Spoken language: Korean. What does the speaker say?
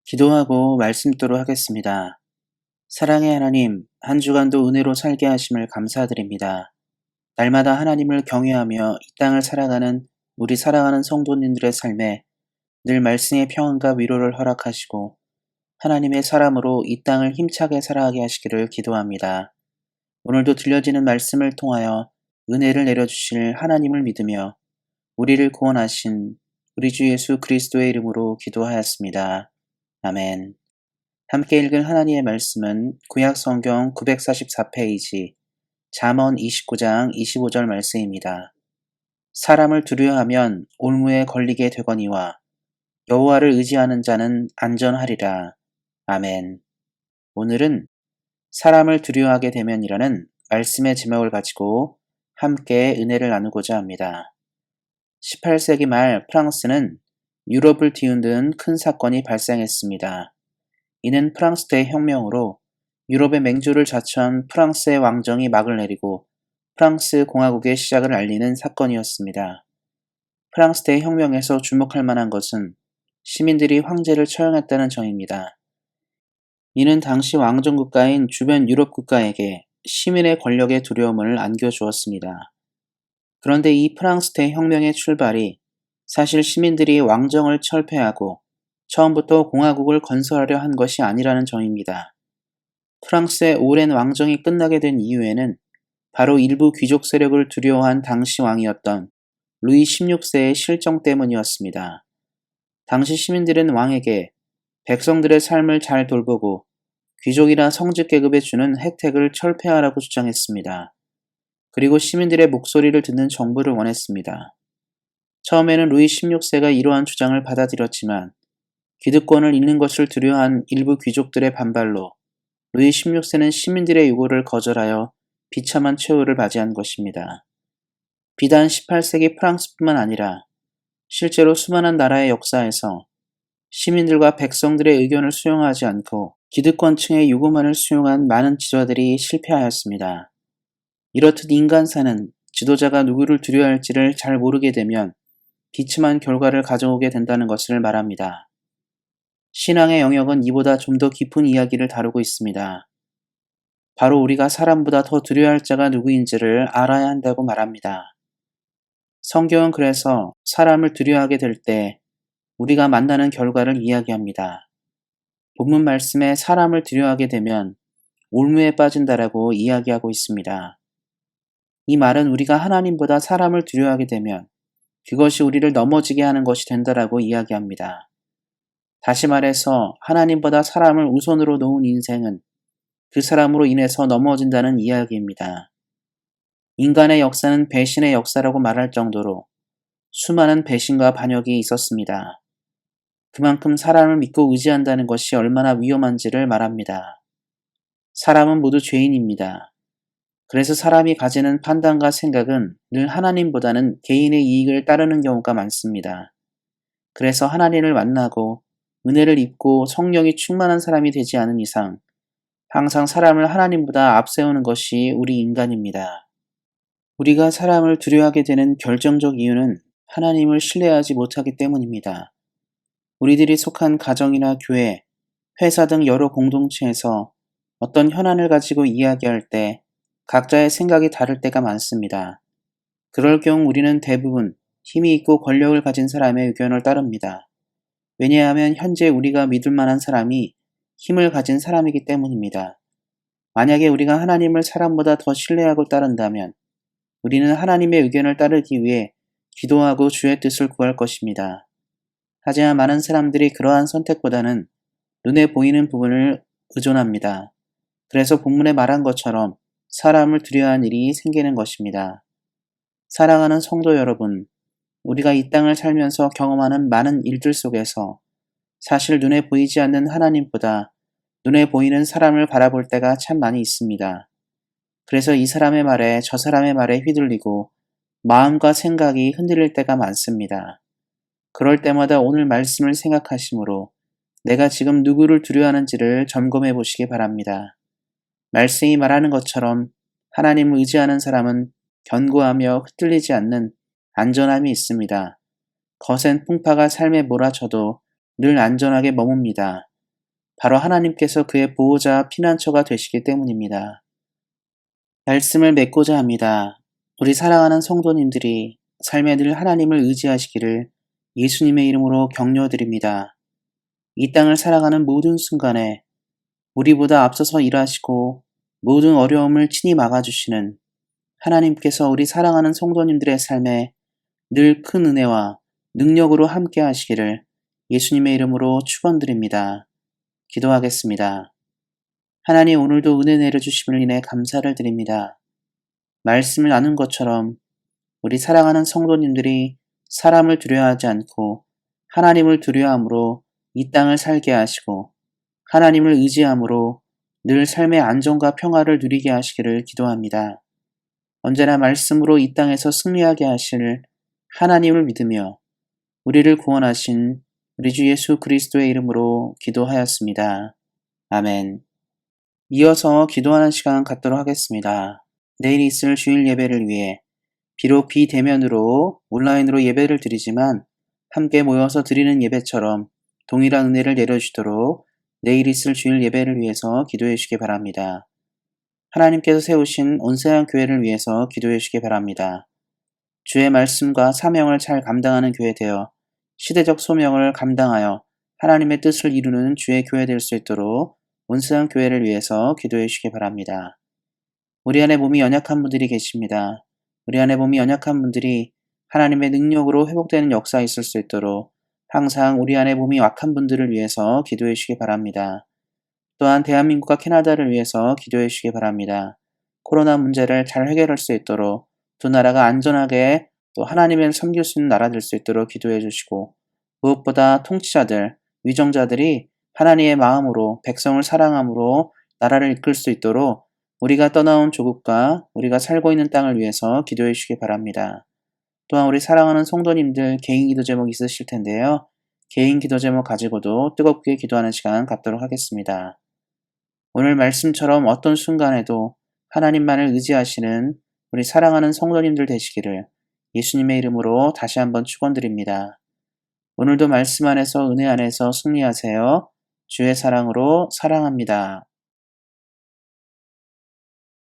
기도하고 말씀도록 하겠습니다. 사랑의 하나님, 한 주간도 은혜로 살게 하심을 감사드립니다. 날마다 하나님을 경외하며 이 땅을 살아가는 우리 사랑하는 성도님들의 삶에 늘 말씀의 평안과 위로를 허락하시고 하나님의 사람으로 이 땅을 힘차게 살아가게 하시기를 기도합니다. 오늘도 들려지는 말씀을 통하여 은혜를 내려주실 하나님을 믿으며 우리를 구원하신 우리 주 예수 그리스도의 이름으로 기도하였습니다. 아멘. 함께 읽을 하나님의 말씀은 구약 성경 944페이지 잠언 29장 25절 말씀입니다. 사람을 두려워하면 올무에 걸리게 되거니와 여호와를 의지하는 자는 안전하리라. 아멘. 오늘은 사람을 두려워하게 되면이라는 말씀의 제목을 가지고 함께 은혜를 나누고자 합니다. 18세기 말 프랑스는 유럽을 뒤흔든 큰 사건이 발생했습니다. 이는 프랑스 대혁명으로 유럽의 맹주를 자처한 프랑스의 왕정이 막을 내리고 프랑스 공화국의 시작을 알리는 사건이었습니다. 프랑스 대혁명에서 주목할 만한 것은 시민들이 황제를 처형했다는 점입니다. 이는 당시 왕정 국가인 주변 유럽 국가에게 시민의 권력의 두려움을 안겨주었습니다. 그런데 이 프랑스 대혁명의 출발이 사실 시민들이 왕정을 철폐하고 처음부터 공화국을 건설하려 한 것이 아니라는 점입니다. 프랑스의 오랜 왕정이 끝나게 된 이유에는 바로 일부 귀족 세력을 두려워한 당시 왕이었던 루이 16세의 실정 때문이었습니다. 당시 시민들은 왕에게 백성들의 삶을 잘 돌보고 귀족이나 성직 계급에 주는 혜택을 철폐하라고 주장했습니다. 그리고 시민들의 목소리를 듣는 정부를 원했습니다. 처음에는 루이 16세가 이러한 주장을 받아들였지만 기득권을 잃는 것을 두려워한 일부 귀족들의 반발로 루이 16세는 시민들의 요구를 거절하여 비참한 최후를 맞이한 것입니다. 비단 18세기 프랑스뿐만 아니라 실제로 수많은 나라의 역사에서 시민들과 백성들의 의견을 수용하지 않고 기득권층의 요구만을 수용한 많은 지도자들이 실패하였습니다. 이렇듯 인간사는 지도자가 누구를 두려워할지를 잘 모르게 되면 비참한 결과를 가져오게 된다는 것을 말합니다. 신앙의 영역은 이보다 좀 더 깊은 이야기를 다루고 있습니다. 바로 우리가 사람보다 더 두려워할 자가 누구인지를 알아야 한다고 말합니다. 성경은 그래서 사람을 두려워하게 될 때 우리가 만나는 결과를 이야기합니다. 본문 말씀에 사람을 두려워하게 되면 올무에 빠진다라고 이야기하고 있습니다. 이 말은 우리가 하나님보다 사람을 두려워하게 되면 그것이 우리를 넘어지게 하는 것이 된다라고 이야기합니다. 다시 말해서 하나님보다 사람을 우선으로 놓은 인생은 그 사람으로 인해서 넘어진다는 이야기입니다. 인간의 역사는 배신의 역사라고 말할 정도로 수많은 배신과 반역이 있었습니다. 그만큼 사람을 믿고 의지한다는 것이 얼마나 위험한지를 말합니다. 사람은 모두 죄인입니다. 그래서 사람이 가지는 판단과 생각은 늘 하나님보다는 개인의 이익을 따르는 경우가 많습니다. 그래서 하나님을 만나고 은혜를 입고 성령이 충만한 사람이 되지 않은 이상 항상 사람을 하나님보다 앞세우는 것이 우리 인간입니다. 우리가 사람을 두려워하게 되는 결정적 이유는 하나님을 신뢰하지 못하기 때문입니다. 우리들이 속한 가정이나 교회, 회사 등 여러 공동체에서 어떤 현안을 가지고 이야기할 때 각자의 생각이 다를 때가 많습니다. 그럴 경우 우리는 대부분 힘이 있고 권력을 가진 사람의 의견을 따릅니다. 왜냐하면 현재 우리가 믿을 만한 사람이 힘을 가진 사람이기 때문입니다. 만약에 우리가 하나님을 사람보다 더 신뢰하고 따른다면 우리는 하나님의 의견을 따르기 위해 기도하고 주의 뜻을 구할 것입니다. 하지만 많은 사람들이 그러한 선택보다는 눈에 보이는 부분을 의존합니다. 그래서 본문에 말한 것처럼 사람을 두려워하는 일이 생기는 것입니다. 사랑하는 성도 여러분, 우리가 이 땅을 살면서 경험하는 많은 일들 속에서 사실 눈에 보이지 않는 하나님보다 눈에 보이는 사람을 바라볼 때가 참 많이 있습니다. 그래서 이 사람의 말에 저 사람의 말에 휘둘리고 마음과 생각이 흔들릴 때가 많습니다. 그럴 때마다 오늘 말씀을 생각하심으로 내가 지금 누구를 두려워하는지를 점검해 보시기 바랍니다. 말씀이 말하는 것처럼 하나님을 의지하는 사람은 견고하며 흔들리지 않는 안전함이 있습니다. 거센 풍파가 삶에 몰아쳐도 늘 안전하게 머뭅니다. 바로 하나님께서 그의 보호자 피난처가 되시기 때문입니다. 말씀을 맺고자 합니다. 우리 사랑하는 성도님들이 삶에 늘 하나님을 의지하시기를 예수님의 이름으로 격려드립니다. 이 땅을 살아가는 모든 순간에 우리보다 앞서서 일하시고 모든 어려움을 친히 막아주시는 하나님께서 우리 사랑하는 성도님들의 삶에 늘 큰 은혜와 능력으로 함께 하시기를 예수님의 이름으로 축원드립니다. 기도하겠습니다. 하나님, 오늘도 은혜 내려주심을 인해 감사를 드립니다. 말씀을 나눈 것처럼 우리 사랑하는 성도님들이 사람을 두려워하지 않고 하나님을 두려워함으로 이 땅을 살게 하시고 하나님을 의지함으로 늘 삶의 안정과 평화를 누리게 하시기를 기도합니다. 언제나 말씀으로 이 땅에서 승리하게 하실 하나님을 믿으며 우리를 구원하신 우리 주 예수 그리스도의 이름으로 기도하였습니다. 아멘. 이어서 기도하는 시간 갖도록 하겠습니다. 내일 있을 주일 예배를 위해 비록 비대면으로 온라인으로 예배를 드리지만 함께 모여서 드리는 예배처럼 동일한 은혜를 내려주시도록 내일 있을 주일 예배를 위해서 기도해 주시기 바랍니다. 하나님께서 세우신 온세한 교회를 위해서 기도해 주시기 바랍니다. 주의 말씀과 사명을 잘 감당하는 교회 되어 시대적 소명을 감당하여 하나님의 뜻을 이루는 주의 교회 될 수 있도록 온세한 교회를 위해서 기도해 주시기 바랍니다. 우리 안에 몸이 연약한 분들이 계십니다. 우리 안에 몸이 연약한 분들이 하나님의 능력으로 회복되는 역사 있을 수 있도록 항상 우리 안에 몸이 약한 분들을 위해서 기도해 주시기 바랍니다. 또한 대한민국과 캐나다를 위해서 기도해 주시기 바랍니다. 코로나 문제를 잘 해결할 수 있도록 두 나라가 안전하게 또 하나님을 섬길 수 있는 나라 될 수 있도록 기도해 주시고 무엇보다 통치자들, 위정자들이 하나님의 마음으로 백성을 사랑함으로 나라를 이끌 수 있도록 우리가 떠나온 조국과 우리가 살고 있는 땅을 위해서 기도해 주시기 바랍니다. 또한 우리 사랑하는 성도님들 개인 기도 제목 있으실 텐데요. 개인 기도 제목 가지고도 뜨겁게 기도하는 시간 갖도록 하겠습니다. 오늘 말씀처럼 어떤 순간에도 하나님만을 의지하시는 우리 사랑하는 성도님들 되시기를 예수님의 이름으로 다시 한번 축원드립니다. 오늘도 말씀 안에서 은혜 안에서 승리하세요. 주의 사랑으로 사랑합니다.